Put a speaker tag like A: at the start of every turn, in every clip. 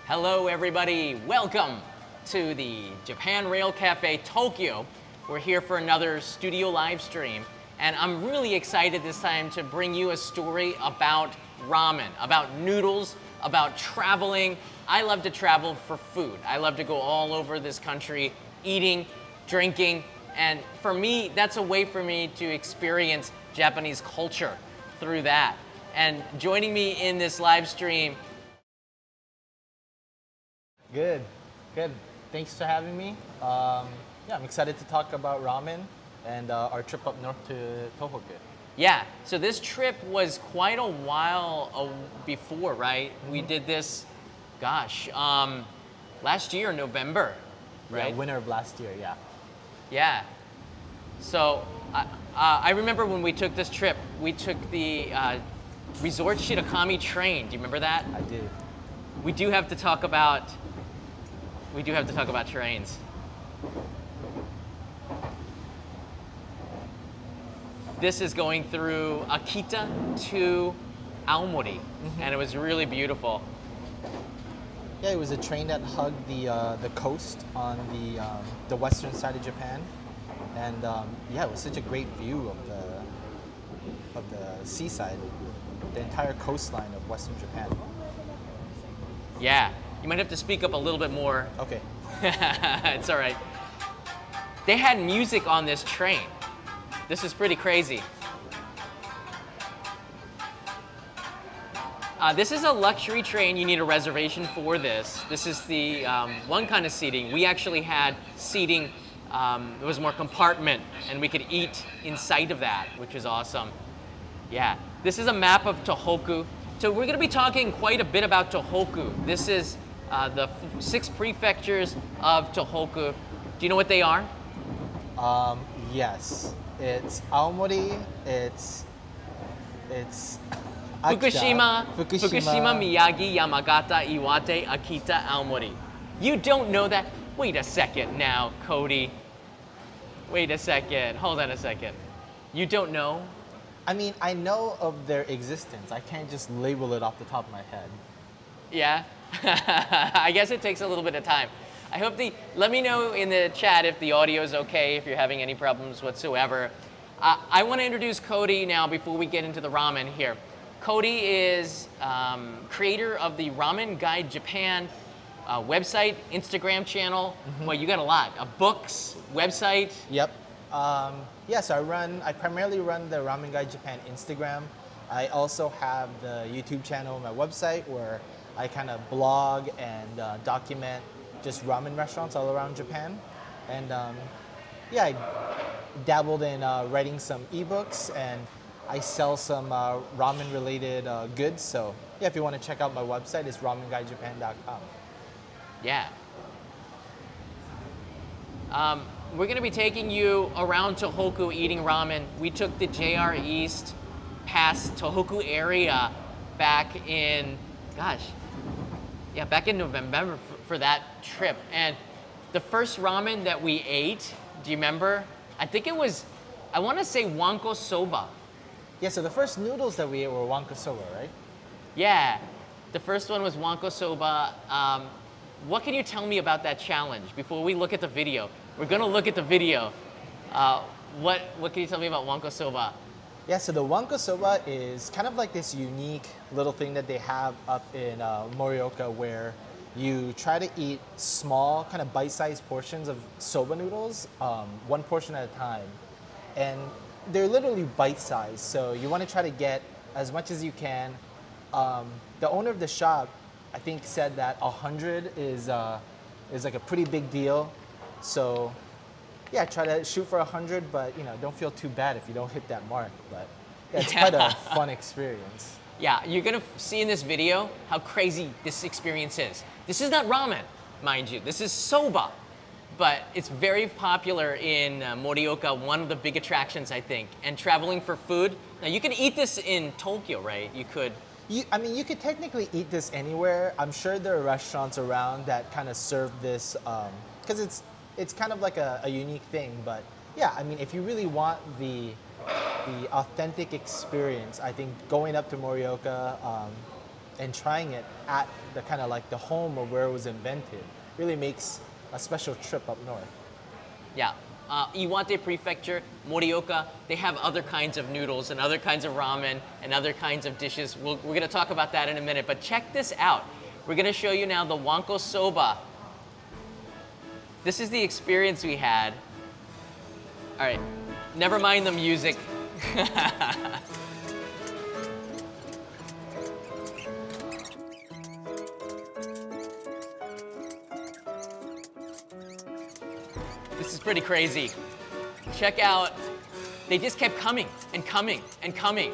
A: Hello everybody, welcome to the Japan Rail Cafe Tokyo. We're here for another studio live stream, and I'm really excited this time to bring you a story about ramen, about noodles, about traveling. I love to travel for food. I love to go all over this country, eating, drinking, and for me, that's a way for me to experience Japanese culture through that. And joining me in this live stream.
B: Good. Thanks for having me. Yeah, I'm excited to talk about ramen and our trip up north to Tohoku.
A: Yeah, so this trip was quite a while before, right? We did this, gosh, last year, November, right?
B: Yeah, winter of last year, yeah.
A: Yeah. So I remember when we took this trip, we took the Resort Shirakami train. Do you remember that?
B: I do.
A: We do have to talk about trains. This is going through Akita to Aomori, and it was really beautiful.
B: Yeah, it was a train that hugged the coast on the western side of Japan, and yeah, it was such a great view of the seaside, the entire coastline of western Japan.
A: Yeah, you might have to speak up a little bit more.
B: Okay.
A: It's all right. They had music on this train. This is pretty crazy. This is a luxury train. You need a reservation for this. This is the one kind of seating. We actually had seating. There was more compartment, and we could eat inside of that, which is awesome. Yeah, this is a map of Tohoku. So we're going to be talking quite a bit about Tohoku. This is the 6 prefectures of Tohoku. Do you know what they are?
B: Yes. It's Aomori, it's
A: Fukushima,
B: Akita,
A: Miyagi, Yamagata, Iwate, Akita, Aomori. You don't know that? Wait a second now, Cody. Wait a second. Hold on a second. You don't know?
B: I mean, I know of their existence. I can't just label it off the top of my head.
A: Yeah? I guess it takes a little bit of time. I hope let me know in the chat if the audio is okay, if you're having any problems whatsoever. I want to introduce Cody now before we get into the ramen here. Cody is creator of the Ramen Guide Japan website, Instagram channel. Well, you got a lot. Books, website.
B: Yep. Yeah, so I primarily run the Ramen Guide Japan Instagram. I also have the YouTube channel on my website where I kind of blog and document just ramen restaurants all around Japan. And yeah, I dabbled in writing some ebooks, and I sell some ramen related goods. So yeah, if you want to check out my website, it's ramenguidejapan.com.
A: Yeah. We're going to be taking you around Tohoku eating ramen. We took the JR East past Tohoku area back in, back in November for that trip. And the first ramen that we ate, do you remember? I think it was, I want to say Wanko Soba.
B: Yeah, so the first noodles that we ate were Wanko Soba, right?
A: Yeah, the first one was Wanko Soba. What can you tell me about that challenge before we look at the video? We're gonna look at the video. What can you tell me about Wanko Soba?
B: Yeah, so the Wanko Soba is kind of like this unique little thing that they have up in Morioka, where you try to eat small, kind of bite-sized portions of soba noodles, one portion at a time. And they're literally bite-sized, so you want to try to get as much as you can. The owner of the shop, I think, said that 100 is like a pretty big deal. So yeah, try to shoot for 100, but don't feel too bad if you don't hit that mark. But yeah, it's quite a fun experience.
A: Yeah, you're gonna see in this video how crazy this experience is. This is not ramen, mind you. This is soba, but it's very popular in Morioka, one of the big attractions, I think. And traveling for food, now you can eat this in Tokyo, right? You could.
B: I mean, you could technically eat this anywhere. I'm sure there are restaurants around that kind of serve this, because it's kind of like a unique thing. But yeah, I mean, if you really want the the authentic experience. I think going up to Morioka and trying it at the kind of like the home of where it was invented really makes a special trip up north.
A: Yeah. Iwate Prefecture, Morioka, they have other kinds of noodles and other kinds of ramen and other kinds of dishes. We're going to talk about that in a minute, but check this out. We're going to show you now the Wanko Soba. This is the experience we had. All right, never mind the music. This is pretty crazy. Check out, they just kept coming and coming and coming.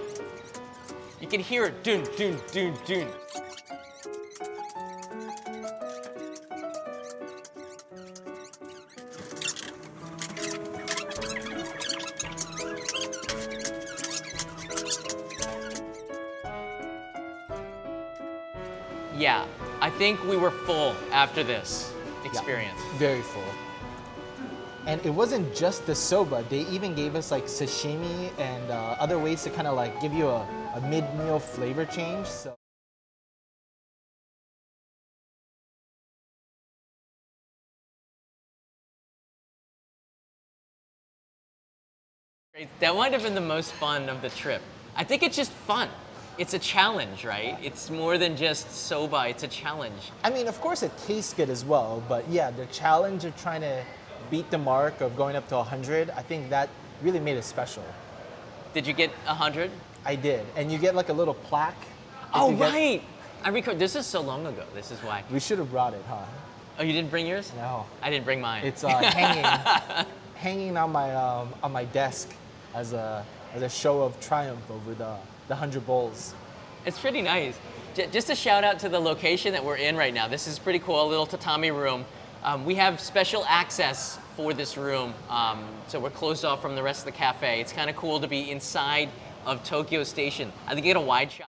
A: You can hear it, dun, dun, dun, dun. Yeah, I think we were full after this experience.
B: Yeah, very full. And it wasn't just the soba. They even gave us like sashimi and other ways to kind of like give you a mid-meal flavor change. So.
A: That might have been the most fun of the trip. I think it's just fun. It's a challenge, right? It's more than just soba, it's a challenge.
B: I mean, of course it tastes good as well, but yeah, the challenge of trying to beat the mark of going up to 100, I think that really made it special.
A: Did you get 100?
B: I did, and you get like a little plaque.
A: Oh, right! I record. This is so long ago, this is why.
B: We should have brought it, huh?
A: Oh, you didn't bring yours?
B: No.
A: I didn't bring mine.
B: It's hanging on my desk as a show of triumph over the 100 bowls.
A: It's pretty nice. Just a shout out to the location that we're in right now. This is pretty cool, a little tatami room. We have special access for this room, so we're closed off from the rest of the cafe. It's kind of cool to be inside of Tokyo Station. I think you get a wide shot.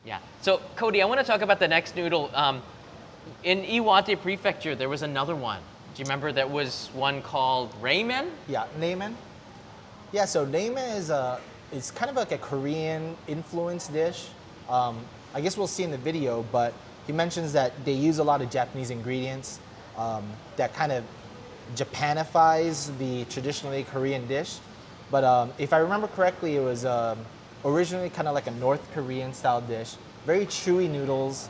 A: Yeah. So, Cody, I want to talk about the next noodle. In Iwate Prefecture, there was another one. Do you remember that was one called Ramen?
B: Yeah, ramen. Yeah, so ramen is kind of like a Korean influenced dish. I guess we'll see in the video, but he mentions that they use a lot of Japanese ingredients that kind of Japanifies the traditionally Korean dish. But if I remember correctly, it was originally kind of like a North Korean style dish. Very chewy noodles,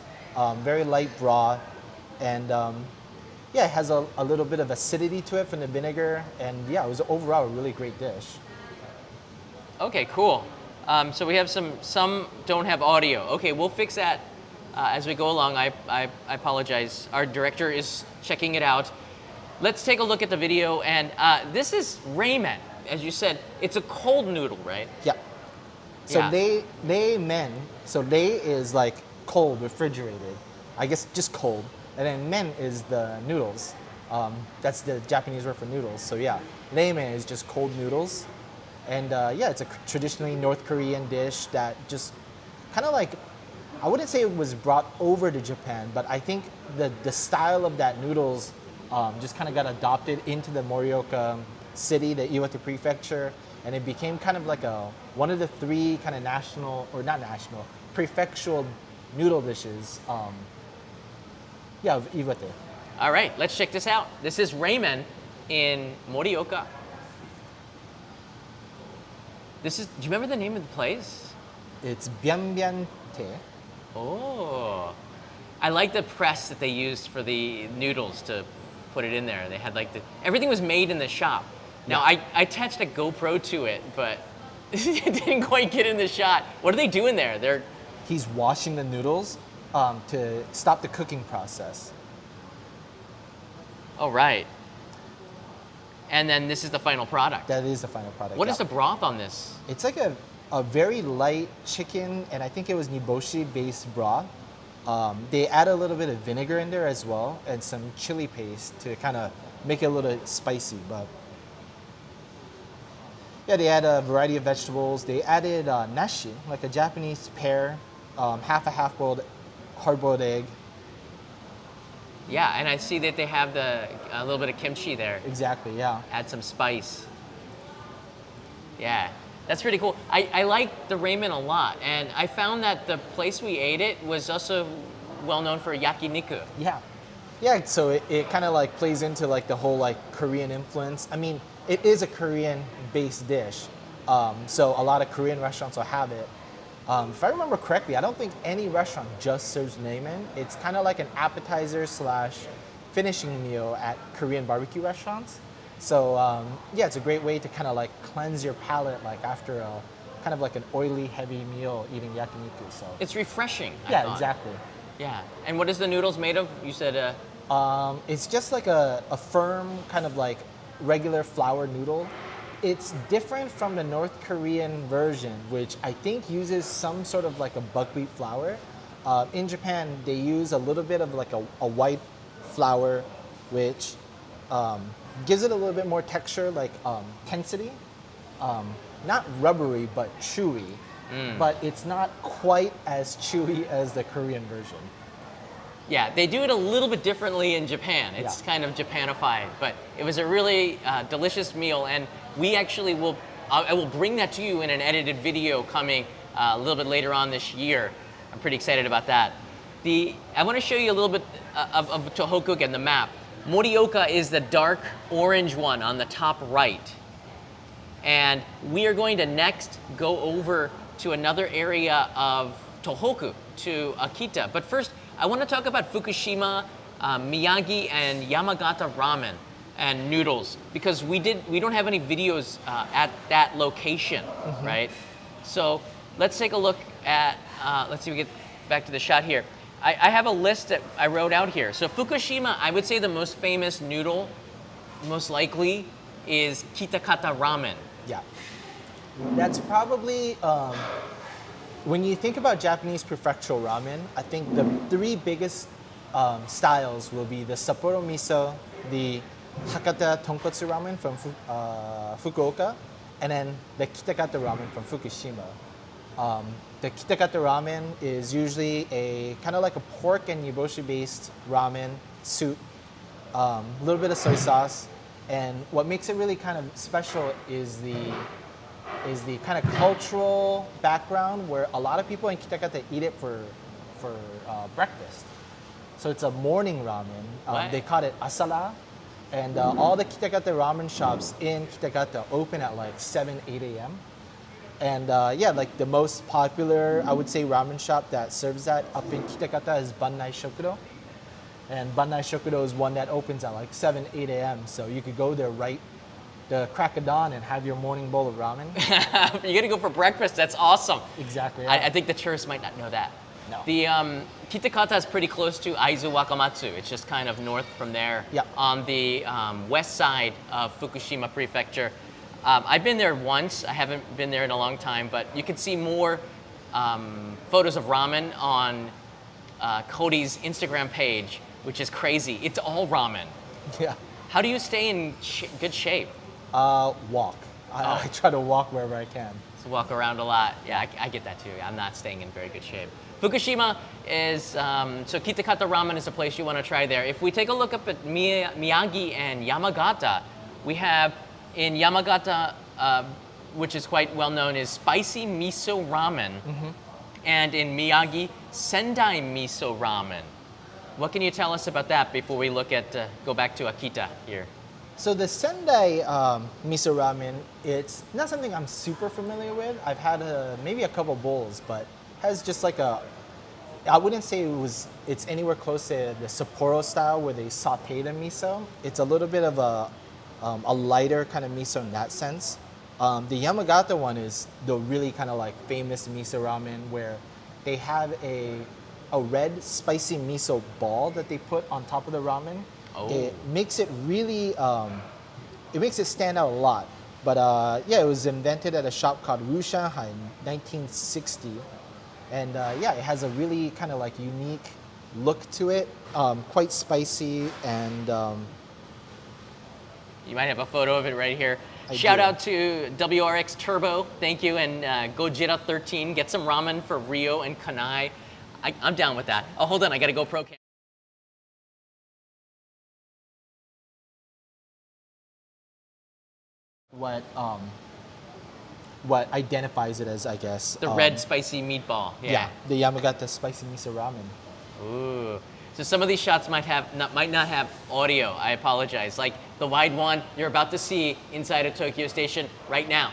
B: very light broth, and yeah, it has a little bit of acidity to it from the vinegar, and yeah, it was overall a really great dish.
A: Okay, cool. So we have some don't have audio. Okay, we'll fix that as we go along. I apologize. Our director is checking it out. Let's take a look at the video, and this is ramen. As you said, it's a cold noodle, right?
B: Yeah. So
A: Yeah.
B: ramen, so re is like cold, refrigerated. I guess just cold. And then men is the noodles. That's the Japanese word for noodles. So yeah, ramen is just cold noodles. And yeah, it's a traditionally North Korean dish that just kind of like, I wouldn't say it was brought over to Japan, but I think the style of that noodles just kind of got adopted into the Morioka city, the Iwate prefecture, and it became kind of like one of the three kind of national, or not national, prefectural noodle dishes, yeah, of Iwate.
A: All right, let's check this out. This is ramen in Morioka. Do you remember the name of the place?
B: It's Bianbian Te.
A: Oh, I like the press that they used for the noodles to put it in there. They had like everything was made in the shop. Now,
B: Yeah.
A: I attached a GoPro to it, but it didn't quite get in the shot. What are they doing there?
B: He's washing the noodles to stop the cooking process.
A: Oh, right. And then this is the final product.
B: That is the final product.
A: What
B: yeah.
A: is the broth on this?
B: It's like a very light chicken, and I think it was niboshi-based broth. They add a little bit of vinegar in there as well, and some chili paste to kind of make it a little spicy. But Yeah, they add a variety of vegetables. They added nashi, like a Japanese pear, half a half-boiled, hard-boiled egg.
A: Yeah, and I see that they have a little bit of kimchi there.
B: Exactly, yeah.
A: Add some spice. Yeah, that's pretty cool. I like the ramen a lot, and I found that the place we ate it was also well known for yakiniku.
B: Yeah. Yeah, so it kind of like plays into like the whole like Korean influence. I mean, it is a Korean-based dish, so a lot of Korean restaurants will have it. If I remember correctly, I don't think any restaurant just serves ramen. It's kind of like an appetizer slash finishing meal at Korean barbecue restaurants. So yeah, it's a great way to kind of like cleanse your palate like after a kind of like an oily, heavy meal eating yakiniku. So
A: It's refreshing. I
B: yeah,
A: thought.
B: exactly.
A: Yeah, and what is the noodles made of? You said.
B: It's just like a firm kind of like regular flour noodle. It's different from the North Korean version, which I think uses some sort of like a buckwheat flour. In Japan, they use a little bit of like a white flour, which gives it a little bit more texture, like tensity. Not rubbery, but chewy. But it's not quite as chewy as the Korean version.
A: Yeah, they do it a little bit differently in Japan. It's
B: Yeah.
A: kind of Japanified, but it was a really delicious meal, and we actually will. I will bring that to you in an edited video coming a little bit later on this year. I'm pretty excited about that. I want to show you a little bit of Tohoku again, the map. Morioka is the dark orange one on the top right, and we are going to next go over to another area of Tohoku, to Akita. But first, I want to talk about Fukushima, Miyagi, and Yamagata ramen and noodles, because we don't have any videos at that location, right? So let's take a look at, let's see if we get back to the shot here. I have a list that I wrote out here. So Fukushima, I would say the most famous noodle, most likely, is Kitakata ramen.
B: Yeah. That's probably, when you think about Japanese prefectural ramen, I think the three biggest styles will be the Sapporo miso, the Hakata tonkotsu ramen from Fukuoka, and then the Kitakata ramen from Fukushima. The Kitakata ramen is usually a kind of like a pork and nyiboshi based ramen soup, a little bit of soy sauce, and what makes it really kind of special is the kind of cultural background where a lot of people in Kitakata eat it for breakfast. So it's a morning ramen. They call it asara. And all the Kitakata ramen shops in Kitakata open at like 7, 8 a.m. And yeah, like the most popular, I would say, ramen shop that serves that up in Kitakata is Bannai Shokudo. And Bannai Shokudo is one that opens at like 7, 8 a.m. So you could go there right the crack of dawn and have your morning bowl of ramen.
A: You're gonna go for breakfast. That's awesome.
B: Exactly. Yeah.
A: I think the tourists might not know that.
B: No.
A: The Kitakata is pretty close to Aizu Wakamatsu. It's just kind of north from there.
B: Yep.
A: On the west side of Fukushima Prefecture. I've been there once. I haven't been there in a long time, but you can see more photos of ramen on Cody's Instagram page, which is crazy. It's all ramen.
B: Yeah.
A: How do you stay in good shape?
B: Walk. I try to walk wherever I can.
A: So walk around a lot. Yeah, I get that too. I'm not staying in very good shape. Fukushima is, so Kitakata ramen is a place you want to try there. If we take a look up at Miyagi and Yamagata, we have in Yamagata, which is quite well known, is spicy miso ramen. And in Miyagi, Sendai miso ramen. What can you tell us about that before we look at, go back to Akita here?
B: So the Sendai miso ramen, it's not something I'm super familiar with. I've had maybe a couple bowls, but has just like I wouldn't say it's anywhere close to the Sapporo style where they saute the miso. It's a little bit of a lighter kind of miso in that sense. The Yamagata one is the really kind of like famous miso ramen where they have a red spicy miso ball that they put on top of the ramen.
A: Oh.
B: It makes it really, it makes it stand out a lot. But yeah, it was invented at a shop called Wu Shanghai in 1960. And yeah, it has a really kind of like unique look to it, quite spicy and...
A: You might have a photo of it right here. Shout
B: do.
A: out to WRX Turbo, thank you, and Gojira13. Get some ramen for Rio and Kanai. I'm down with that. Oh, hold on, I gotta go pro cam.
B: What identifies it as, I guess.
A: The red spicy meatball.
B: Yeah, the Yamagata spicy miso ramen.
A: Ooh. So some of these shots might not have audio. I apologize. Like the wide one you're about to see inside of Tokyo Station right now.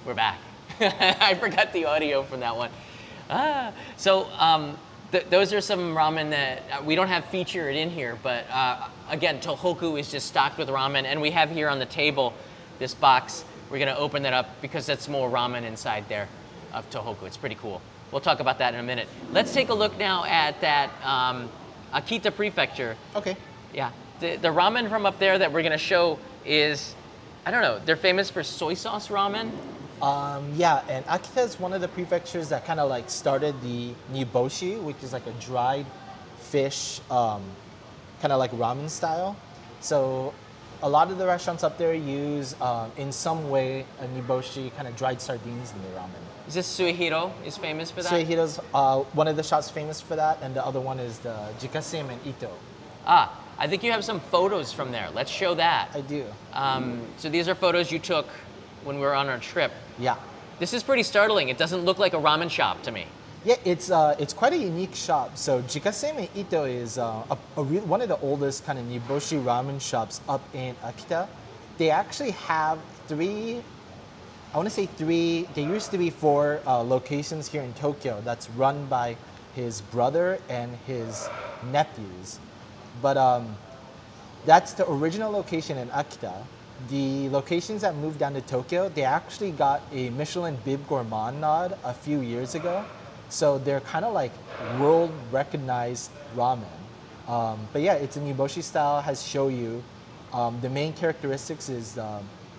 A: We're back. I forgot the audio from that one. Those are some ramen that we don't have featured in here, but again, Tohoku is just stocked with ramen, and we have here on the table this box. We're gonna open that up because that's more ramen inside there of Tohoku. It's pretty cool. We'll talk about that in a minute. Let's take a look now at that Akita Prefecture.
B: Okay.
A: Yeah, the ramen from up there that we're gonna show is, I don't know, they're famous for soy sauce ramen.
B: Yeah, and Akita is one of the prefectures that kind of like started the niboshi, which is like a dried fish, kind of like ramen style. So a lot of the restaurants up there use, in some way, a niboshi, kind of dried sardines in their ramen.
A: Is this Suihiro is famous for that?
B: Suihiro's one of the shops famous for that, and the other one is the Jikaseimen Ito.
A: Ah, I think you have some photos from there. Let's show that.
B: I do.
A: So these are photos you took when we were on our trip.
B: Yeah.
A: This is pretty startling. It doesn't look like a ramen shop to me.
B: Yeah, it's quite a unique shop. So Jikaseimen Ito is one of the oldest kind of niboshi ramen shops up in Akita. They actually have three. There used to be four locations here in Tokyo that's run by his brother and his nephews. But that's the original location in Akita. The locations that moved down to Tokyo, they actually got a Michelin Bib Gourmand nod a few years ago. So they're kind of like world recognized ramen. But yeah, it's a niboshi style, has shoyu. The main characteristics is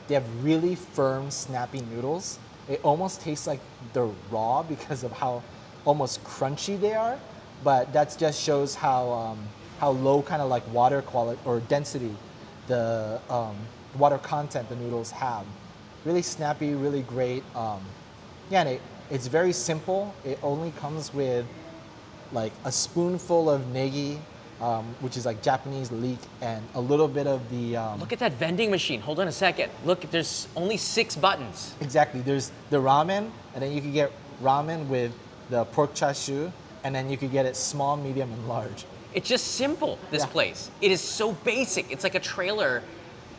B: they have really firm, snappy noodles. It almost tastes like they're raw because of how almost crunchy they are. But that just shows how low kind of like water quality or density the water content the noodles have. Really snappy, really great. Yeah, and it's very simple. It only comes with like a spoonful of negi, which is like Japanese leek, and a little bit of the...
A: Look at that vending machine. Hold on a second. Look, there's only 6 buttons.
B: Exactly. There's the ramen, and then you can get ramen with the pork chashu, and then you could get it small, medium, and large.
A: It's just simple, this place. It is so basic. It's like a trailer,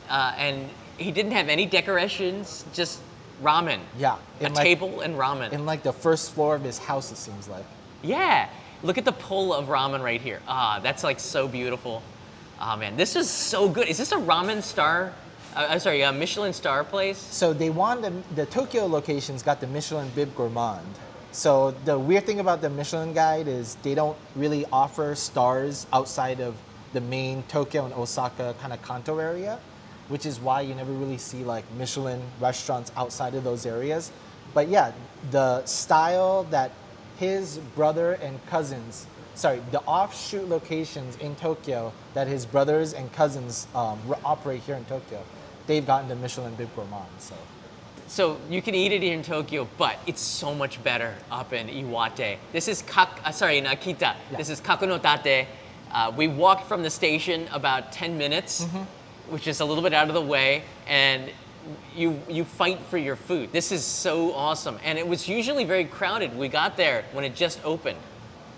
A: and he didn't have any decorations, just ramen.
B: Yeah.
A: A table and ramen.
B: In like the first floor of his house, it seems like.
A: Yeah. Look at the pull of ramen right here. Ah, that's like so beautiful. Ah, man, this is so good. Is this a ramen star? A Michelin star place?
B: So they won the Tokyo locations got the Michelin Bib Gourmand. So the weird thing about the Michelin Guide is they don't really offer stars outside of the main Tokyo and Osaka kind of Kanto area, which is why you never really see like Michelin restaurants outside of those areas. But yeah, the style that his brother and cousins, the offshoot locations in Tokyo that his brothers and cousins operate here in Tokyo, they've gotten the Michelin Bib Gourmand.
A: So you can eat it here in Tokyo, but it's so much better up in Iwate. This is in Akita. Yeah. This is Kakunotate. We walked from the station about 10 minutes, which is a little bit out of the way, and you fight for your food. This is so awesome. And it was usually very crowded. We got there when it just opened.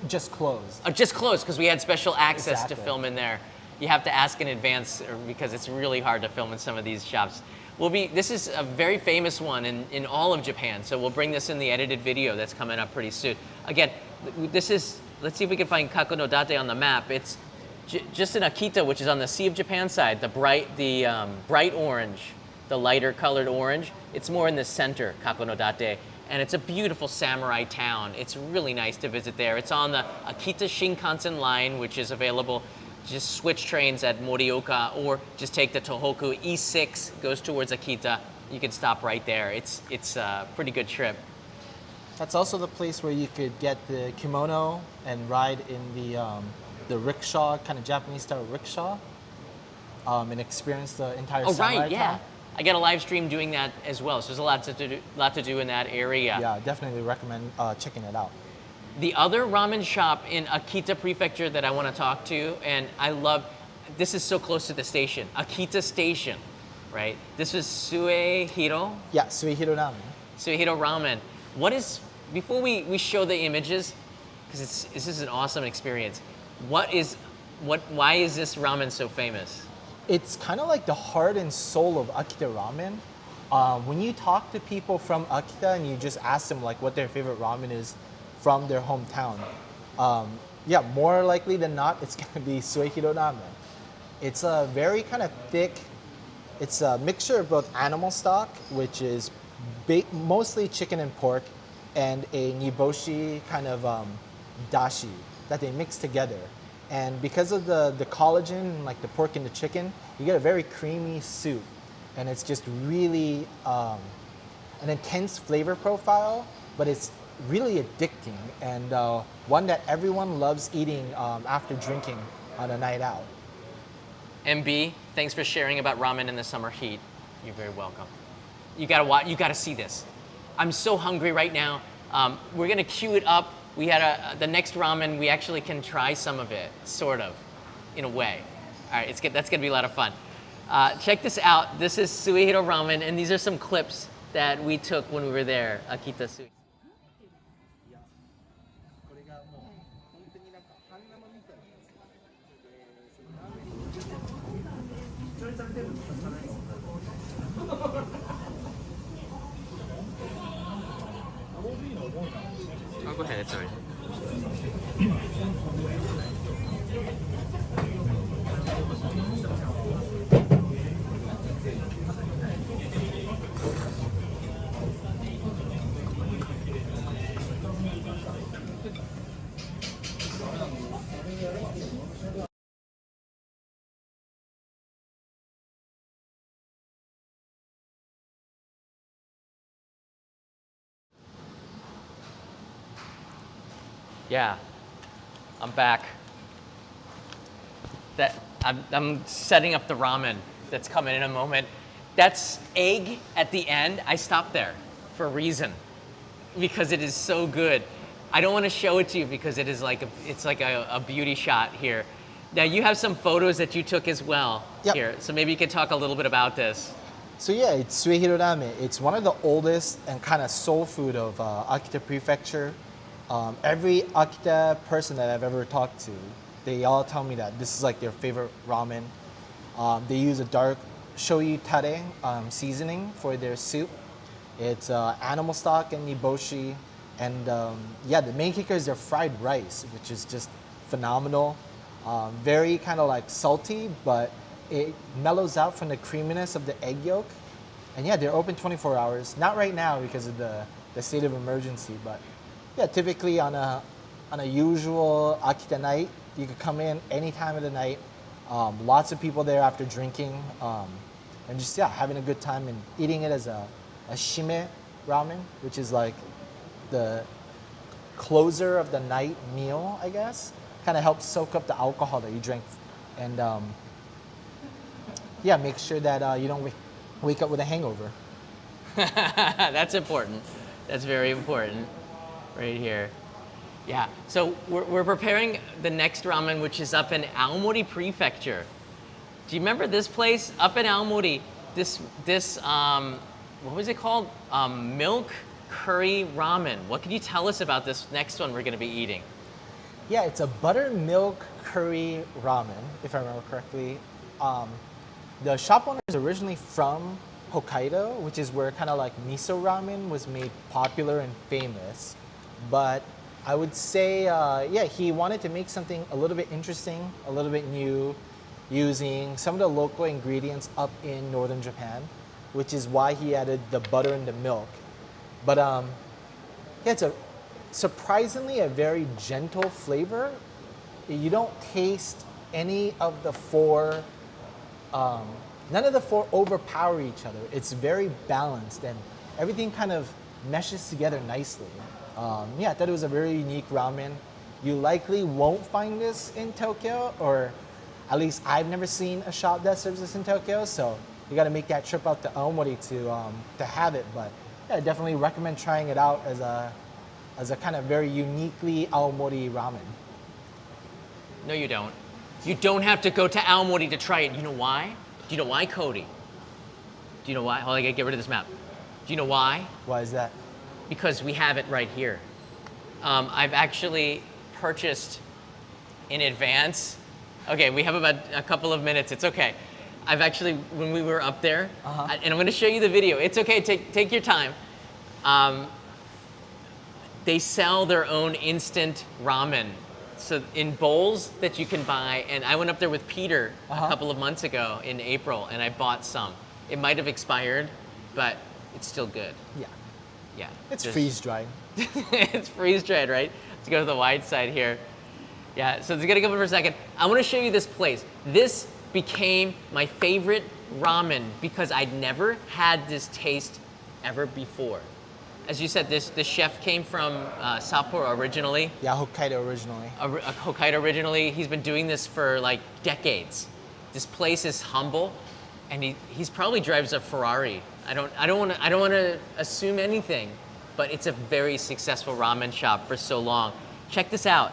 B: Just closed.
A: Just closed, because we had special access to film in there. You have to ask in advance because it's really hard to film in some of these shops. This is a very famous one in all of Japan, so we'll bring this in the edited video that's coming up pretty soon. Again, let's see if we can find Kakunodate on the map. It's just in Akita, which is on the Sea of Japan side, the bright orange, the lighter colored orange. It's more in the center, Kakunodate, and it's a beautiful samurai town. It's really nice to visit there. It's on the Akita Shinkansen line, which is available. Just switch trains at Morioka, or just take the Tohoku E6, goes towards Akita. You can stop right there. It's a pretty good trip.
B: That's also the place where you could get the kimono and ride in the the rickshaw, kind of Japanese style rickshaw, and experience the entire
A: Oh,
B: samurai
A: right, yeah.
B: town.
A: I got a live stream doing that as well. So there's a lot to do in that area.
B: Yeah, definitely recommend checking it out.
A: The other ramen shop in Akita Prefecture that I want to talk to, and I love, this is so close to the station, Akita Station, right? This is Suehiro.
B: Yeah, Suehiro Ramen.
A: Suehiro Ramen. What is, before we show the images, because this is an awesome experience, why is this ramen so famous?
B: It's kind of like the heart and soul of Akita ramen. When you talk to people from Akita and you just ask them like what their favorite ramen is from their hometown, yeah, more likely than not, it's gonna be Suehiro ramen. It's a very kind of thick, it's a mixture of both animal stock, which is mostly chicken and pork, and a niboshi kind of dashi that they mix together. And because of the collagen, like the pork and the chicken, you get a very creamy soup. And it's just really an intense flavor profile, but it's really addicting and one that everyone loves eating after drinking on a night out.
A: MB, thanks for sharing about ramen in the summer heat. You're very welcome. You gotta see this. I'm so hungry right now. We're gonna queue it up. We had the next ramen, we actually can try some of it, sort of, in a way. All right, that's gonna be a lot of fun. Check this out. This is Suehiro Ramen, and these are some clips that we took when we were there, Akita Sui. Oh, go ahead, it's all right. Yeah, I'm back. I'm setting up the ramen that's coming in a moment. That's egg at the end. I stopped there for a reason, because it is so good. I don't want to show it to you because it is like a beauty shot here. Now you have some photos that you took as well here, so maybe you could talk a little bit about this.
B: So yeah, it's Suehiro Ramen. It's one of the oldest and kind of soul food of Akita Prefecture. Every Akita person that I've ever talked to, they all tell me that this is like their favorite ramen. They use a dark shoyu tare seasoning for their soup. It's animal stock and niboshi. And yeah, the main kicker is their fried rice, which is just phenomenal. Very kind of like salty, but it mellows out from the creaminess of the egg yolk. And yeah, they're open 24 hours. Not right now because of the state of emergency, but yeah, typically on a usual Akita night, you could come in any time of the night. Lots of people there after drinking, and just yeah, having a good time and eating it as a shime ramen, which is like the closer of the night meal, I guess. Kind of helps soak up the alcohol that you drink, and yeah, make sure that you don't wake up with a hangover.
A: That's important. That's very important. Right here. Yeah, so we're preparing the next ramen, which is up in Aomori Prefecture. Do you remember this place? Up in Aomori, this what was it called? Milk Curry Ramen. What can you tell us about this next one we're gonna be eating?
B: Yeah, it's a buttermilk curry ramen, if I remember correctly. The shop owner is originally from Hokkaido, which is where kind of like miso ramen was made popular and famous. But I would say, yeah, he wanted to make something a little bit interesting, a little bit new, using some of the local ingredients up in northern Japan, which is why he added the butter and the milk. But yeah, it's surprisingly a very gentle flavor. You don't taste any of the four, none of the four overpower each other. It's very balanced and everything kind of meshes together nicely. Yeah, I thought it was a very unique ramen. You likely won't find this in Tokyo, or at least I've never seen a shop that serves this in Tokyo. So you got to make that trip out to Aomori to have it. But yeah, I definitely recommend trying it out as a kind of very uniquely Aomori ramen.
A: No, you don't. You don't have to go to Aomori to try it. You know why? Do you know why, Cody? Do you know why? Hold on, I gotta get rid of this map. Do you know why?
B: Why is that?
A: Because we have it right here. I've actually purchased in advance. Okay, we have about a couple of minutes. It's okay. I've actually, when we were up there, and I'm gonna show you the video. It's okay, take your time. They sell their own instant ramen. So in bowls that you can buy, and I went up there with Peter a couple of months ago in April, and I bought some. It might have expired, but it's still good.
B: Yeah.
A: Yeah.
B: It's freeze-dried.
A: It's freeze-dried, right? Let's go to the wide side here. Yeah, so it's gonna go for a second. I wanna show you this place. This became my favorite ramen because I'd never had this taste ever before. As you said, this chef came from Sapporo originally.
B: Yeah, Hokkaido originally.
A: Hokkaido originally. He's been doing this for like decades. This place is humble, and he's probably drives a Ferrari. I don't want to assume anything, but it's a very successful ramen shop for so long. Check this out.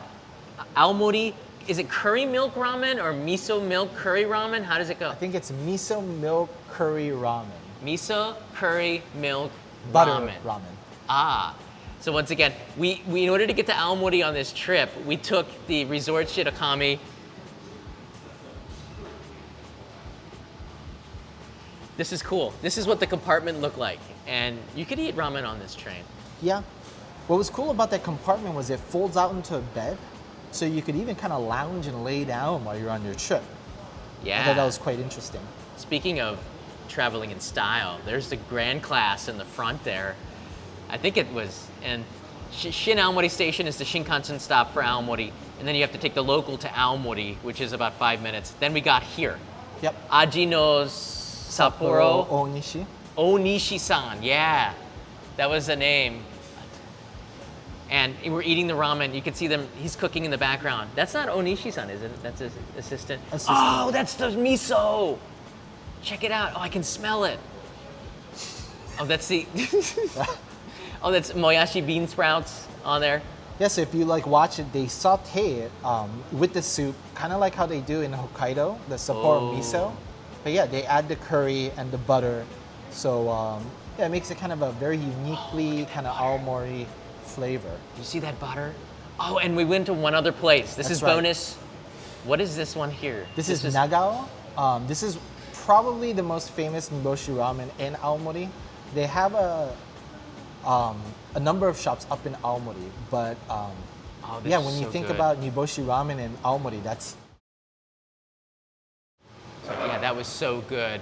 A: Aomori, is it curry milk ramen or miso milk curry ramen? How does it go?
B: I think it's miso milk curry ramen.
A: Miso curry milk
B: Butter
A: ramen.
B: ramen.
A: Ah, so once again, we in order to get to Aomori on this trip, we took the resort Shirakami. This is cool. This is what the compartment looked like, and you could eat ramen on this train.
B: Yeah. What was cool about that compartment was it folds out into a bed, so you could even kind of lounge and lay down while you're on your trip.
A: Yeah.
B: I thought that was quite interesting.
A: Speaking of traveling in style, there's the grand class in the front there. I think it was, and Shin Aomori Station is the Shinkansen stop for Aomori, and then you have to take the local to Aomori, which is about 5 minutes. Then we got here.
B: Yep.
A: Aji no Sapporo
B: Onishi.
A: Onishi-san, yeah. That was the name. And we're eating the ramen. You can see them, he's cooking in the background. That's not Onishi-san, is it? That's his assistant. Oh, that's the miso. Check it out. Oh, I can smell it. Oh, that's the... Oh, that's moyashi bean sprouts on there.
B: Yes, if you like watch it, they saute it with the soup, kind of like how they do in Hokkaido, the Sapporo miso. But yeah, they add the curry and the butter. So yeah, it makes it kind of a very uniquely kind of Aomori flavor.
A: You see that butter? Oh, and we went to one other place. This is bonus. What is this one here?
B: This is Nagao. This is probably the most famous niboshi ramen in Aomori. They have a number of shops up in Aomori, but yeah, when you think about niboshi ramen in Aomori, that's...
A: Yeah, that was so good.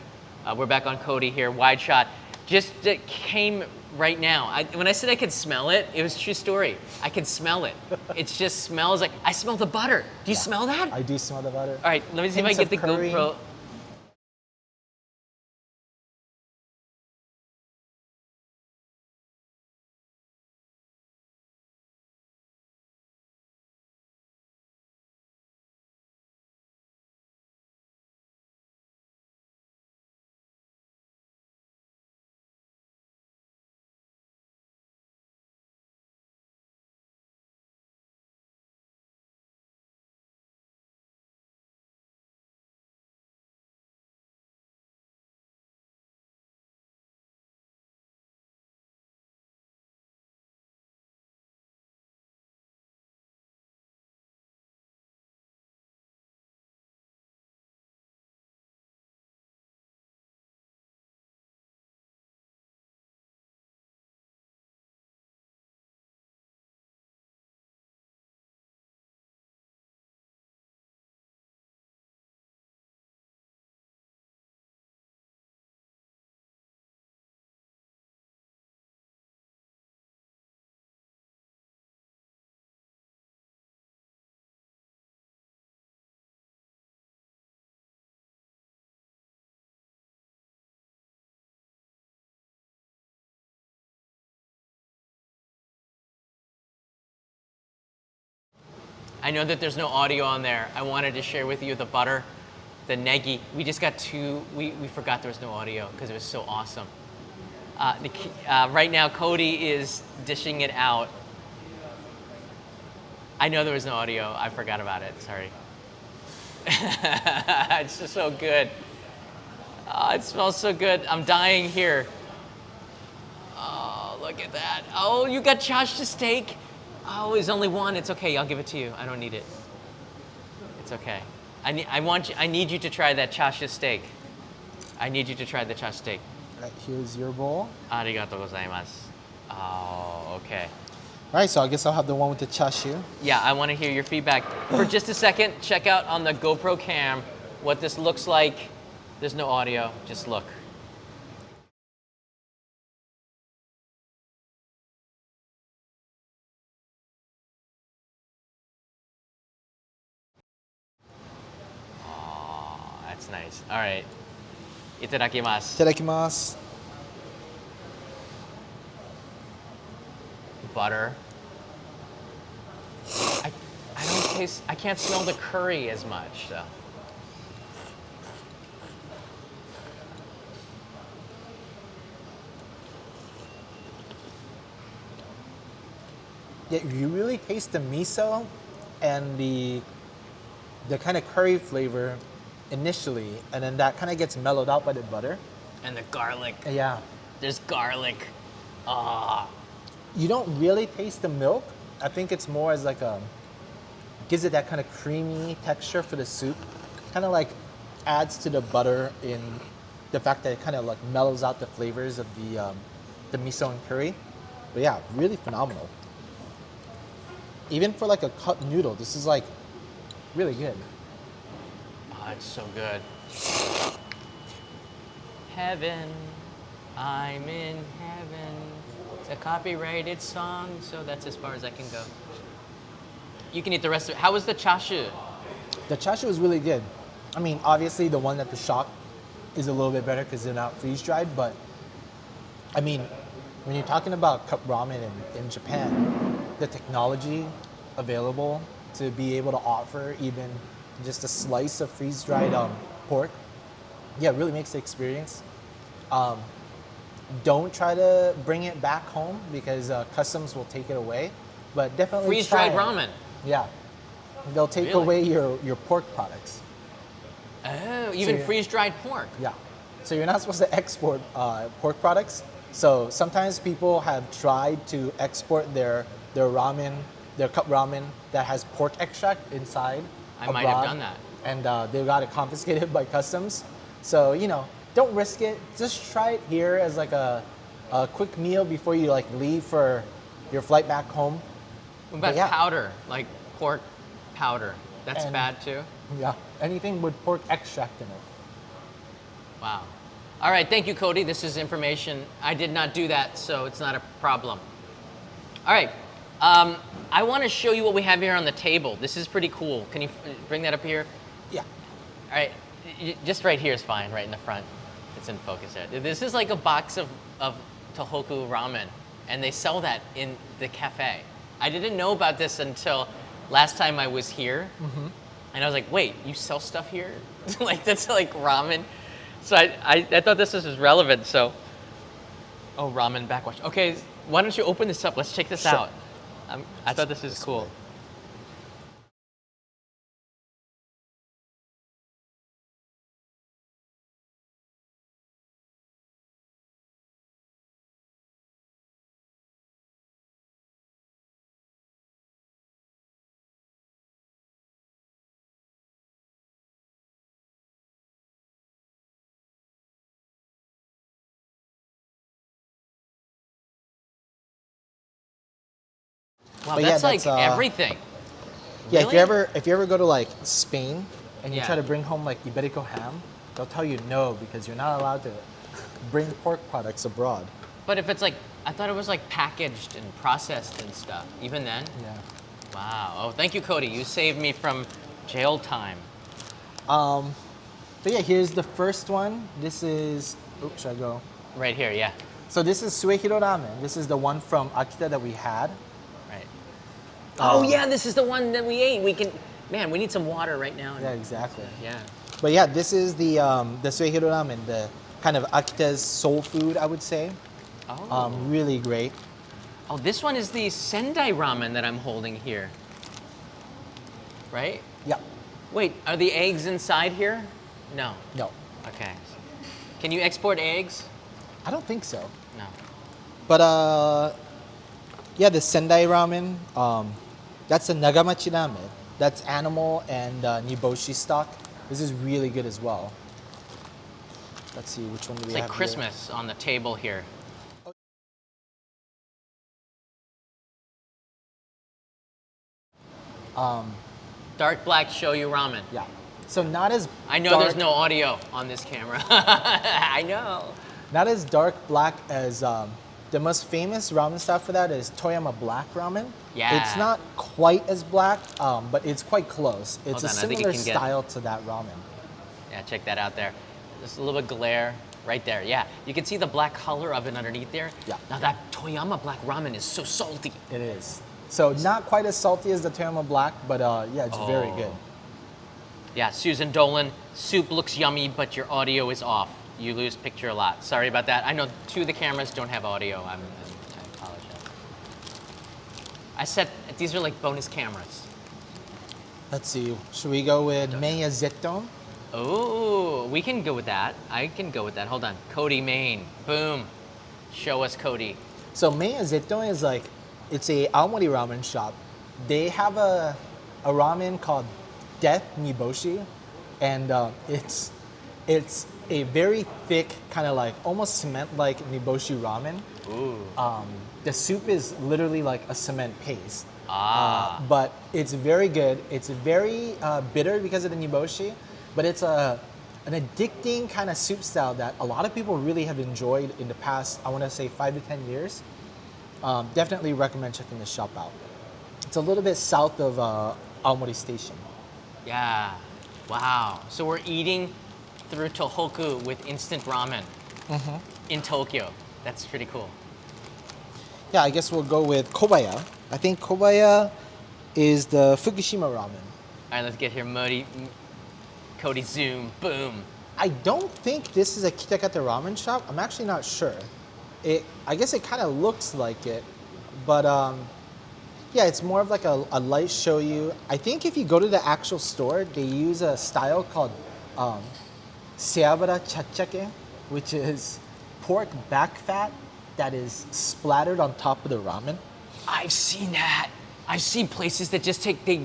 A: We're back on Cody here, wide shot. Just came right now. When I said I could smell it, it was a true story. I could smell it. It just smells like, I smell the butter. Do you smell that?
B: I do smell the butter.
A: All right, let me see if I get the GoPro. I know that there's no audio on there. I wanted to share with you the butter, the negi. We just got two. We forgot there was no audio because it was so awesome. Right now, Cody is dishing it out. I know there was no audio. I forgot about it. Sorry. It's just so good. Oh, it smells so good. I'm dying here. Oh, look at that. Oh, you got chasha steak. Oh, there's only one. It's okay. I'll give it to you. I don't need it. It's okay. I need you to try that chasha steak. I need you to try the chasha steak.
B: All right, here's your bowl.
A: Arigatou gozaimasu. Oh, okay.
B: All right, so I guess I'll have the one with the chashu.
A: Yeah, I want to hear your feedback. For just a second, check out on the GoPro cam what this looks like. There's no audio, just look. Oh, that's nice. All right. Itadakimasu.
B: Itadakimasu.
A: Butter. I don't taste, I can't smell the curry as much though.
B: Yeah, you really taste the miso and the kind of curry flavor initially, and then that kind of gets mellowed out by the butter.
A: And the garlic.
B: Yeah.
A: There's garlic. Ah.
B: You don't really taste the milk. I think it's more as like gives it that kind of creamy texture for the soup. Kind of like adds to the butter in the fact that it kind of like mellows out the flavors of the miso and curry. But yeah, really phenomenal. Even for like a cup noodle, this is like really good.
A: Oh, it's so good. Heaven, I'm in heaven. It's a copyrighted song, so that's as far as I can go. You can eat the rest of it. How was the chashu?
B: The chashu is really good. I mean, obviously the one at the shop is a little bit better because they're not freeze-dried, but I mean, when you're talking about cup ramen in Japan, the technology available to be able to offer even just a slice of freeze-dried pork, yeah, it really makes the experience. Don't try to bring it back home because customs will take it away, but definitely
A: freeze-dried ramen.
B: Yeah, they'll take away your pork products.
A: Oh, even freeze-dried pork.
B: Yeah, so you're not supposed to export pork products. So sometimes people have tried to export their ramen, their cup ramen that has pork extract inside.
A: I might have done that.
B: And they got it confiscated by customs. So, you know, don't risk it. Just try it here as like a quick meal before you like leave for your flight back home.
A: What about powder, like pork powder? That's bad too?
B: Yeah, anything with pork extract in it.
A: Wow. All right, thank you, Cody. This is information. I did not do that, so it's not a problem. All right, I want to show you what we have here on the table. This is pretty cool. Can you bring that up here?
B: Yeah.
A: All right, just right here is fine, right in the front. It's in focus there. This is like a box of Tohoku ramen, and they sell that in the cafe. I didn't know about this until last time I was here, and I was like, wait, you sell stuff here? Like, that's like ramen? So I thought this was relevant, so. Oh, ramen backwash. Okay, why don't you open this up? Let's check this out. I thought this was cool. Wow,
B: But
A: that's
B: yeah,
A: like everything.
B: Yeah,
A: Really?
B: if you ever go to like Spain and you
A: Yeah.
B: try to bring home like Iberico ham, they'll tell you no because you're not allowed to bring pork products abroad.
A: But if it's like, I thought it was like packaged and processed and stuff, even then?
B: Yeah.
A: Wow. Oh, thank you, Cody. You saved me from jail time.
B: But yeah, here's the first one. This is, oops, should I go?
A: Right here, yeah.
B: So this is Suehiro ramen. This is the one from Akita that we had.
A: Right. Oh yeah, this is the one that we ate. We can, man, we need some water right now.
B: Yeah, exactly.
A: Yeah.
B: But yeah, this is the Suehiro ramen, the kind of Akita's soul food, I would say.
A: Oh.
B: Really great.
A: Oh, this one is the Sendai ramen that I'm holding here. Right?
B: Yeah.
A: Wait, are the eggs inside here? No.
B: No,
A: Okay. Can you export eggs?
B: I don't think so.
A: No.
B: But yeah, the Sendai ramen, that's a Nagamachi ramen. That's animal and niboshi stock. This is really good as well. Let's see, which one do we
A: It's
B: have
A: like
B: here?
A: Christmas on the table here. Dark black shoyu ramen.
B: Yeah. So not as
A: I know
B: dark,
A: there's no audio on this camera. I know.
B: not as dark black as the most famous ramen style for that is Toyama Black Ramen.
A: Yeah.
B: It's not quite as black, but it's quite close. It's
A: Hold
B: a
A: on, I think
B: similar
A: you can get-
B: style to that ramen.
A: Yeah, check that out there. There's a little bit of glare right there. Yeah, you can see the black color of it underneath there.
B: Yeah.
A: Now that Toyama black ramen is so salty.
B: It is. So not quite as salty as the Toyama Black, but yeah, it's very good.
A: Yeah, Susan Dolan, soup looks yummy, but your audio is off. You lose picture a lot. Sorry about that. I know two of the cameras don't have audio. I apologize. I said these are like bonus cameras.
B: Let's see. Should we go with Meiya Zetton?
A: Oh, we can go with that. I can go with that. Hold on. Cody, Maine. Boom. Show us Cody.
B: So Meiya Zetton is like, it's a Aomori ramen shop. They have a ramen called Death Niboshi, and it's a very thick, kind of like almost cement-like niboshi ramen.
A: Ooh.
B: The soup is literally like a cement paste.
A: Ah.
B: But it's very good. It's very bitter because of the niboshi, but it's an addicting kind of soup style that a lot of people really have enjoyed in the past, I want to say 5 to 10 years. Definitely recommend checking this shop out. It's a little bit south of Aomori Station.
A: Yeah. Wow. So we're eating through Tohoku with instant ramen in Tokyo. That's pretty cool.
B: Yeah, I guess we'll go with Kobaya. I think Kobaya is the Fukushima ramen.
A: All right, let's get here. Cody, zoom. Boom.
B: I don't think this is a Kitakata ramen shop. I'm actually not sure. I guess it kind of looks like it, but yeah, it's more of like a light shoyu. I think if you go to the actual store, they use a style called seabara chachake, which is pork back fat that is splattered on top of the ramen.
A: I've seen that. I've seen places that just they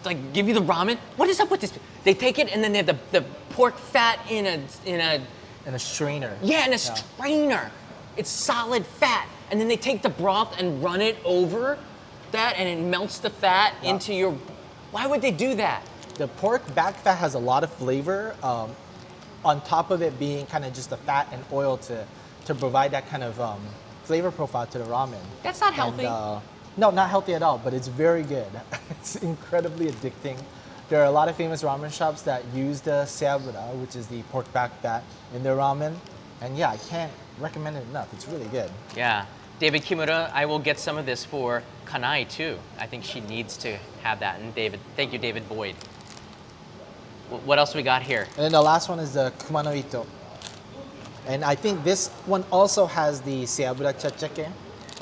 A: like give you the ramen. What is up with this? They take it and then they have the pork fat in a
B: And a strainer.
A: yeah, in a strainer. It's solid fat, and then they take the broth and run it over that, and it melts the fat into your. Why would they do that?
B: The pork back fat has a lot of flavor, on top of it being kind of just the fat and oil to provide that kind of flavor profile to the ramen.
A: That's not healthy.
B: And, no, not healthy at all, but it's very good. It's incredibly addicting. There are a lot of famous ramen shops that use the seabura, which is the pork back fat, in their ramen. And yeah, I can't recommend it enough. It's really good.
A: Yeah. David Kimura, I will get some of this for Kanai too. I think she needs to have that. And David, thank you, David Boyd. What else we got here?
B: And then the last one is the Kumano Ito. And I think this one also has the seabura chachake.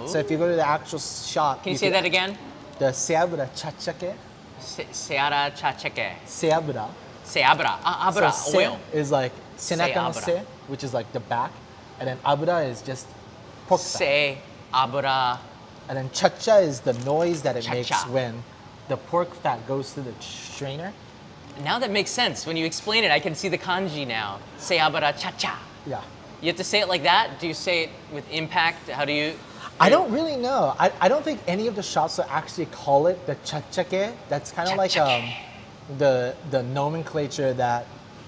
B: So if you go to the actual shop,
A: Can you say that again?
B: The seabura chachake.
A: Seara chacheke.
B: Seabura.
A: Seabra. Abra,
B: So
A: oil.
B: se is like senaka no
A: Seabura.
B: se, which is like the back, and then abura is just pork fat.
A: Se, abra.
B: And then cha-cha is the noise that it makes
A: Cha-cha.
B: when the pork fat goes through the strainer.
A: Now that makes sense. When you explain it, I can see the kanji now. Seabra cha-cha.
B: Yeah.
A: You have to say it like that? Do you say it with impact? How do you?
B: I don't really know. I don't think any of the shops will actually call it the chachake. That's kind of like the nomenclature that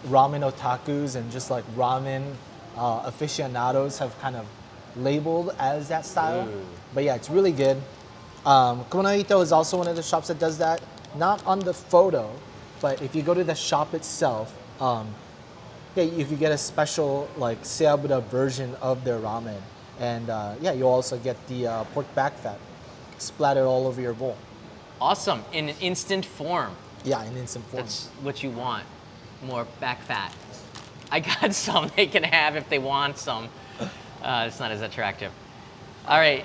B: ramen otakus and just like ramen aficionados have kind of labeled as that style.
A: Ooh.
B: But yeah, it's really good. Kumano Ito is also one of the shops that does that. Not on the photo, but if you go to the shop itself, yeah, you could get a special like seabura version of their ramen. And yeah, you'll also get the pork back fat splattered all over your bowl.
A: Awesome, in an instant form.
B: Yeah, in instant form.
A: That's what you want, more back fat. I got some they can have if they want some. It's not as attractive. All right,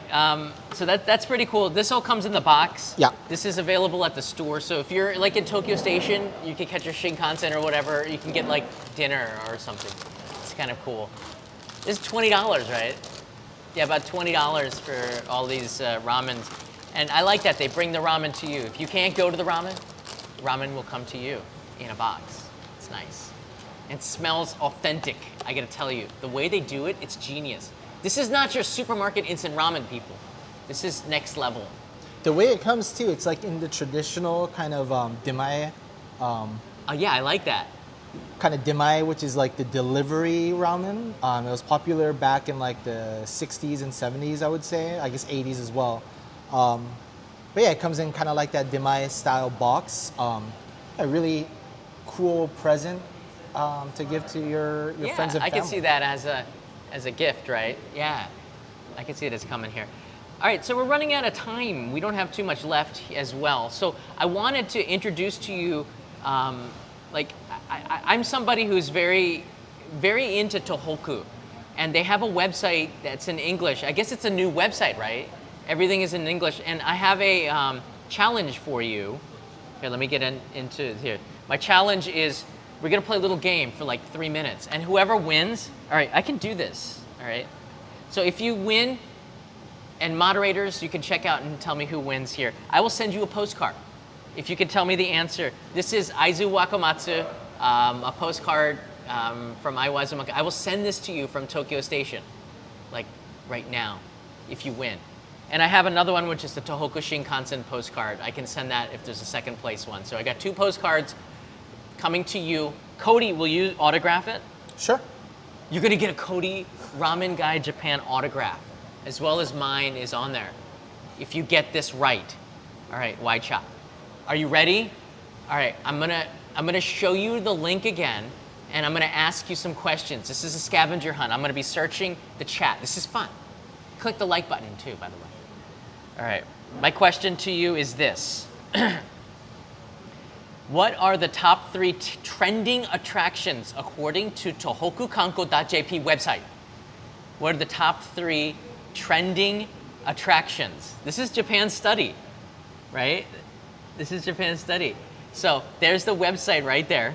A: so that's pretty cool. This all comes in the box.
B: Yeah.
A: This is available at the store. So if you're like in Tokyo Station, you can catch your Shinkansen or whatever. You can get like dinner or something. It's kind of cool. This is $20, right? Yeah, about $20 for all these ramens. And I like that, they bring the ramen to you. If you can't go to the ramen will come to you in a box. It's nice. It smells authentic, I gotta tell you. The way they do it, it's genius. This is not your supermarket instant ramen, people. This is next level.
B: The way it comes too, it's like in the traditional kind of demae.
A: Yeah, I like that.
B: Kind of demae, which is like the delivery ramen. It was popular back in like the 60s and 70s, I would say. I guess 80s as well. But yeah, it comes in kind of like that demae style box. A really cool present to give to your friends and family.
A: I can see that as a gift, right? Yeah, I can see it as coming here. All right, so we're running out of time. We don't have too much left as well. So I wanted to introduce to you, I'm somebody who's very, very into Tohoku, and they have a website that's in English. I guess it's a new website, right? Everything is in English, and I have a challenge for you. Here, let me get into here. My challenge is we're gonna play a little game for like 3 minutes, and whoever wins, all right, I can do this, all right? So if you win, and moderators, you can check out and tell me who wins here. I will send you a postcard. If you can tell me the answer. This is Aizu Wakamatsu, a postcard from Aizu. I will send this to you from Tokyo Station, like right now, if you win. And I have another one, which is the Tohoku Shinkansen postcard. I can send that if there's a second place one. So I got 2 postcards coming to you. Cody, will you autograph it?
B: Sure.
A: You're gonna get a Cody Ramen Guy Japan autograph, as well as mine is on there. If you get this right. All right, wide shot. Are you ready? All right, I'm gonna show you the link again, and I'm gonna ask you some questions. This is a scavenger hunt. I'm gonna be searching the chat. This is fun. Click the like button too, by the way. All right, my question to you is this. What are the top 3 trending attractions according to tohokukanko.jp website? What are the top 3 trending attractions? This is Japan Study, right? This is Japan Study. So there's the website right there.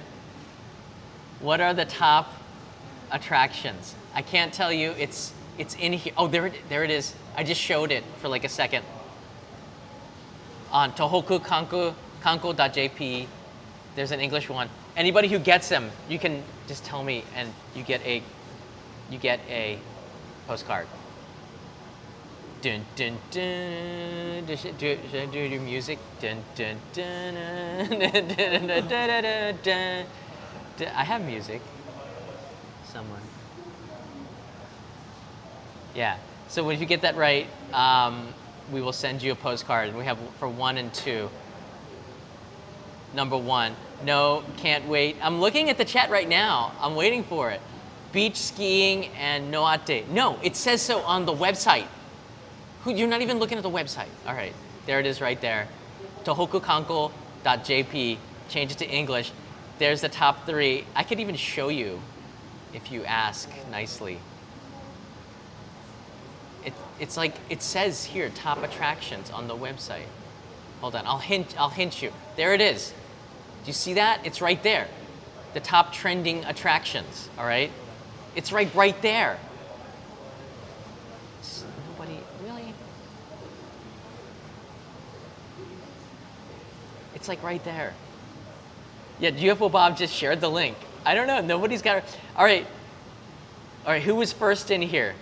A: What are the top attractions? I can't tell you, it's in here. Oh, there it is. I just showed it for like a second. On tohokukanko.jp, there's an English one. Anybody who gets them, you can just tell me and you get a postcard. Dun dun dun. Should I do your music? Dun dun dun dun dun dun dun dun. I have music. Someone. Yeah. So if you get that right, we will send you a postcard. And we have for 1 and 2. Number 1. No, can't wait. I'm looking at the chat right now. I'm waiting for it. Beach skiing and noate. No, it says so on the website. You're not even looking at the website. All right, there it is right there. tohokukanko.jp. Change it to English. There's the top 3. I could even show you if you ask nicely. It's like, it says here, top attractions on the website. Hold on, I'll hint you. There it is. Do you see that? It's right there. The top trending attractions, all right? It's right there. Nobody, really? It's like right there. Yeah, UFO Bob just shared the link. I don't know, nobody's got it. All right, who was first in here?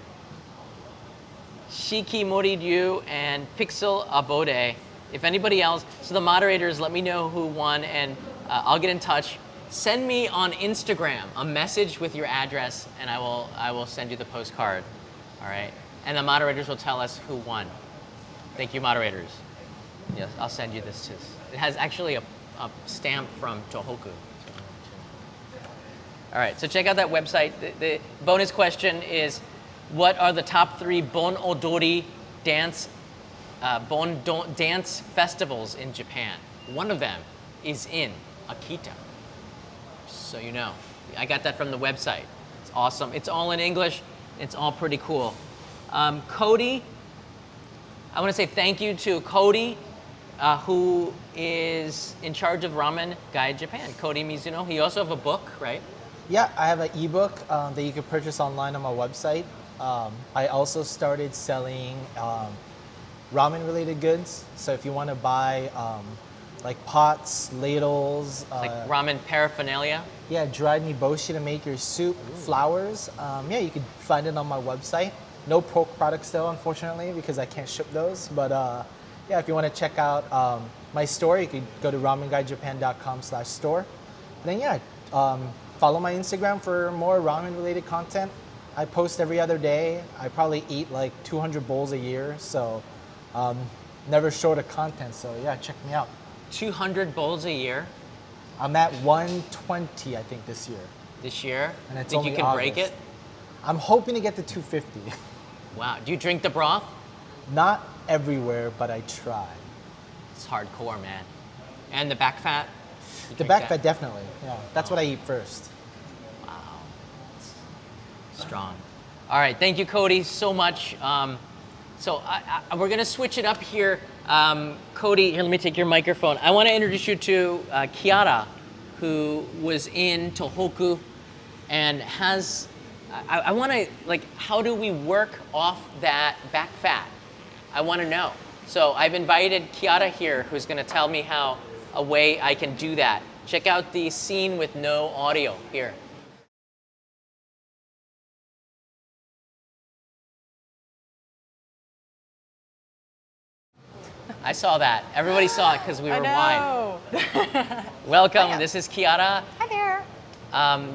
A: Shiki Moriryu and Pixel Abode. If anybody else, so the moderators, let me know who won, and I'll get in touch. Send me on Instagram a message with your address, and I will send you the postcard. All right, and the moderators will tell us who won. Thank you, moderators. Yes, I'll send you this too. It has actually a stamp from Tohoku. All right, so check out that website. The bonus question is, what are the top 3 Bon Odori dance dance festivals in Japan. One of them is in Akita. So you know, I got that from the website. It's awesome. It's all in English. It's all pretty cool. Cody, I want to say thank you to Cody, who is in charge of Ramen Guide Japan. Cody Mizuno. He also have a book, right?
B: Yeah, I have an ebook that you can purchase online on my website. I also started selling ramen-related goods. So if you want to buy like pots, ladles,
A: Like ramen paraphernalia.
B: yeah, dried niboshi to make your soup, flours. Yeah, you can find it on my website. No pork products though, unfortunately, because I can't ship those. But yeah, if you want to check out my store, you could go to ramenguidejapan.com/store. Then yeah, follow my Instagram for more ramen-related content. I post every other day. I probably eat like 200 bowls a year, so never short of content. So yeah, check me out.
A: 200 bowls a year
B: I'm at 120, I think, this year.
A: this year.
B: And it's
A: Think you
B: only
A: can break
B: August.
A: it?
B: I'm hoping to get to 250.
A: Wow. Do you drink the broth?
B: Not everywhere, but I try.
A: It's hardcore, man. And the back fat? You
B: The
A: drink
B: back
A: that?
B: fat, definitely. Yeah, that's what I eat first.
A: Wow. It's strong. All right. Thank you, Cody, so much. So we're going to switch it up here. Cody, here, let me take your microphone. I want to introduce you to Kiara, who was in Tohoku and has, I want to, like, how do we work off that back fat? I want to know. So I've invited Kiara here, who's going to tell me how a way I can do that. Check out the scene with no audio here. I saw that. Everybody saw it because we were wide. Welcome.
C: Hiya.
A: This is Kiara.
C: Hi there.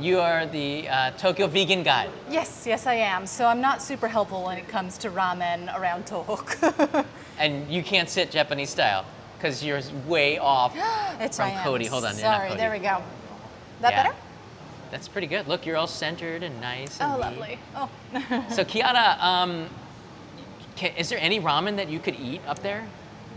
A: You are the Tokyo Vegan Guide.
C: Yes, I am. So I'm not super helpful when it comes to ramen around Tohoku.
A: And you can't sit Japanese style because you're way off
C: It's
A: from
C: I am.
A: Cody. Hold on. you're not
C: Sorry,
A: Cody.
C: there we go. That
A: Yeah.
C: better?
A: That's pretty good. Look, you're all centered and nice. And
C: Oh,
A: neat.
C: lovely. Oh.
A: So Kiara, is there any ramen that you could eat up there?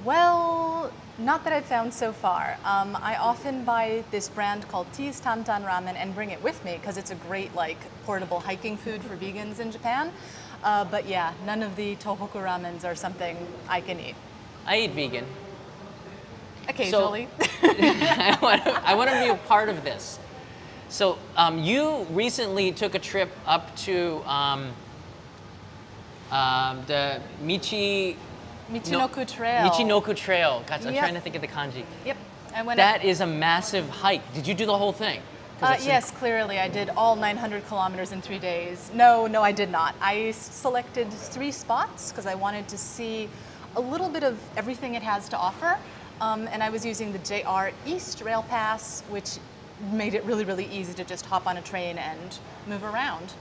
C: Well, not that I've found so far. I often buy this brand called Tea's Tantan Ramen and bring it with me because it's a great like portable hiking food for vegans in Japan. But yeah, none of the Tohoku ramens are something I can eat.
A: I eat vegan.
C: Occasionally.
A: I want to be a part of this. So you recently took a trip up to the
C: Michinoku Trail.
A: Michinoku Trail. God, I'm
C: Yep.
A: trying to think of the kanji.
C: Yep. I went
A: That is a massive hike. Did you do the whole thing? 'Cause it's
C: Yes, clearly. I did all 900 kilometers in 3 days. No, I did not. I selected 3 spots because I wanted to see a little bit of everything it has to offer. And I was using the JR East Rail Pass, which made it really, really easy to just hop on a train and move around.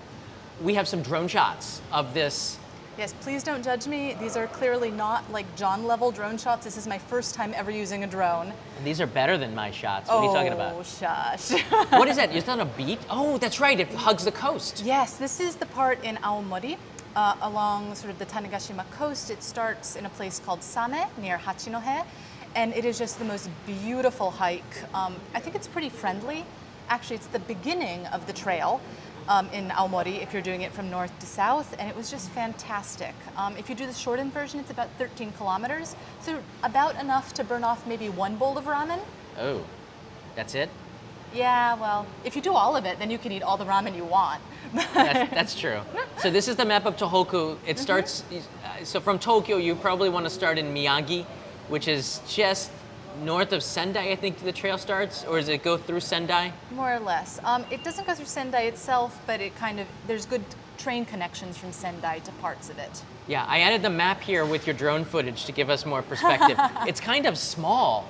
A: We have some drone shots of this.
C: Yes, please don't judge me. These are clearly not like John level drone shots. This is my first time ever using a drone.
A: These are better than my shots. What are you talking
C: Oh,
A: about?
C: shush.
A: What is that? It's not a beach? Oh, that's right. It hugs the coast.
C: Yes, this is the part in Aomori, along sort of the Tanegashima coast. It starts in a place called Same near Hachinohe, and it is just the most beautiful hike. I think it's pretty friendly. Actually, it's the beginning of the trail in Aomori if you're doing it from north to south, and it was just fantastic. If you do the shortened version, it's about 13 kilometers, so about enough to burn off maybe 1 bowl of ramen.
A: Oh, that's it?
C: Yeah, well, if you do all of it, then you can eat all the ramen you want.
A: That's true. So this is the map of Tohoku. It starts, so from Tokyo, you probably want to start in Miyagi, which is just north of Sendai, I think the trail starts, or does it go through Sendai?
C: More or less. It doesn't go through Sendai itself, but it kind of, there's good train connections from Sendai to parts of it.
A: Yeah, I added the map here with your drone footage to give us more perspective. It's kind of small.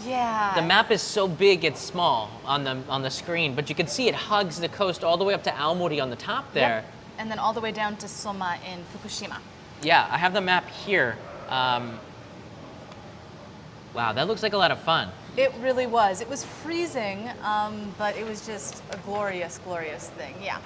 C: Yeah.
A: The map is so big, it's small on the screen, but you can see it hugs the coast all the way up to Aomori on the top there.
C: Yep. And then all the way down to Soma in Fukushima.
A: Yeah, I have the map here. Wow, that looks like a lot of fun.
C: It really was. It was freezing, but it was just a glorious, glorious thing. Yeah.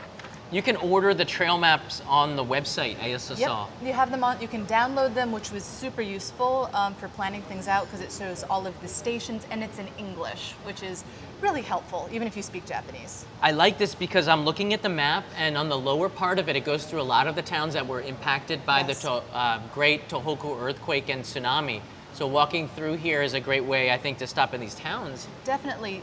A: You can order the trail maps on the website, I also saw.
C: You have them on, you can download them, which was super useful for planning things out because it shows all of the stations and it's in English, which is really helpful, even if you speak Japanese.
A: I like this because I'm looking at the map, and on the lower part of it, it goes through a lot of the towns that were impacted by
C: Yes.
A: the great Tohoku earthquake and tsunami. So walking through here is a great way, I think, to stop in these towns.
C: Definitely.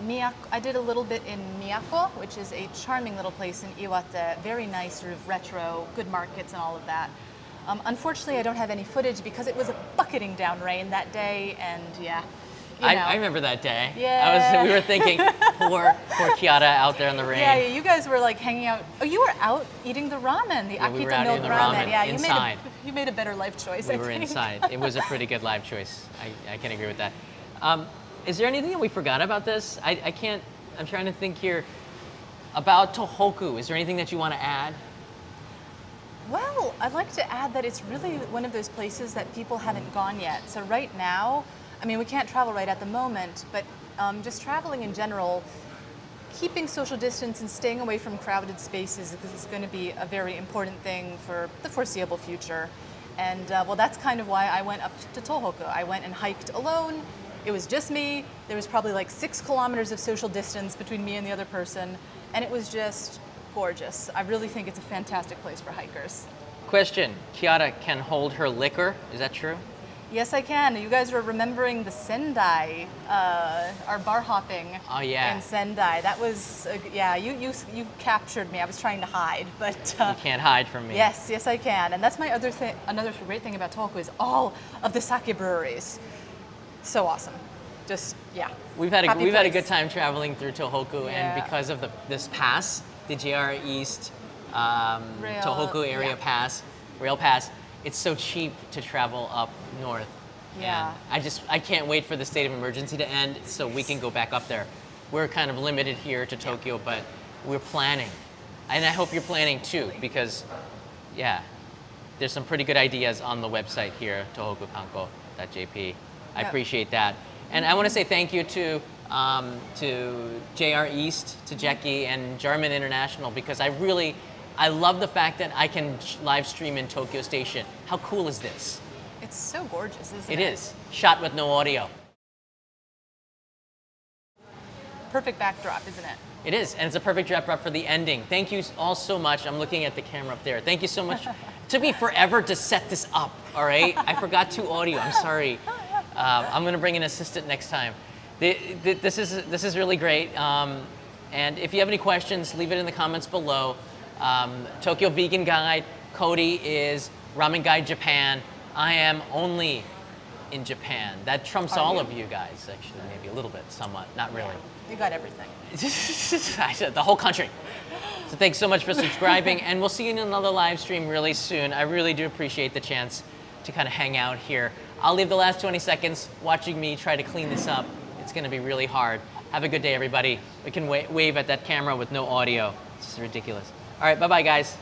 C: I did a little bit in Miyako, which is a charming little place in Iwate. Very nice, sort of retro, good markets and all of that. Unfortunately, I don't have any footage because it was a bucketing down rain that day, and yeah.
A: I remember that day.
C: Yeah.
A: We were thinking, poor Kiata out there in the rain.
C: Yeah, you guys were like hanging out. Oh, you were out eating the ramen, the Akita
A: we were out
C: milk
A: eating the
C: ramen.
A: ramen
C: Yeah,
A: inside.
C: You made a better life choice.
A: We
C: I
A: were
C: think.
A: inside. It was a pretty good live choice. I can agree with that. Is there anything that we forgot about this? I'm trying to think here about Tohoku. Is there anything that you want to add?
C: Well, I'd like to add that it's really one of those places that people haven't gone yet. So right now, I mean, we can't travel right at the moment, but just traveling in general, keeping social distance and staying away from crowded spaces is going to be a very important thing for the foreseeable future. And well, that's kind of why I went up to Tohoku. I went and hiked alone. It was just me. There was probably like 6 kilometers of social distance between me and the other person, and it was just gorgeous. I really think it's a fantastic place for hikers.
A: Question, Kiata can hold her liquor, is that true?
C: Yes, I can. You guys were remembering the Sendai, our bar hopping in Sendai. That was, yeah, you captured me. I was trying to hide, but...
A: you can't hide from me.
C: Yes, I can. And that's my other thing. Another great thing about Tohoku is all of the sake breweries. So awesome. Just, yeah.
A: We've had a good time traveling through Tohoku, and because of this pass, the JR East Tohoku area pass, rail pass, it's so cheap to travel up north.
C: Yeah.
A: And I can't wait for the state of emergency to end so we can go back up there. We're kind of limited here to Tokyo, but we're planning. And I hope you're planning too, because yeah, there's some pretty good ideas on the website here, tohokukanko.jp. I appreciate that. And I want to say thank you to JR East, to Jackie, and Jarman International, because I love the fact that I can live stream in Tokyo Station. How cool is this?
C: It's so gorgeous, isn't it?
A: It is. Shot with no audio.
C: Perfect backdrop, isn't it?
A: It is, and it's a perfect backdrop for the ending. Thank you all so much. I'm looking at the camera up there. Thank you so much. It took me forever to set this up, all right? I forgot to audio, I'm sorry. I'm gonna bring an assistant next time. This is really great. And if you have any questions, leave it in the comments below. Tokyo Vegan Guide, Cody is Ramen Guide Japan. I am only in Japan. That trumps all of you guys, actually, maybe a little bit, somewhat, not really.
C: You got everything.
A: I said the whole country. So thanks so much for subscribing, and we'll see you in another live stream really soon. I really do appreciate the chance to kind of hang out here. I'll leave the last 20 seconds watching me try to clean this up. It's gonna be really hard. Have a good day, everybody. We can wave at that camera with no audio. This is ridiculous. All right, bye-bye, guys.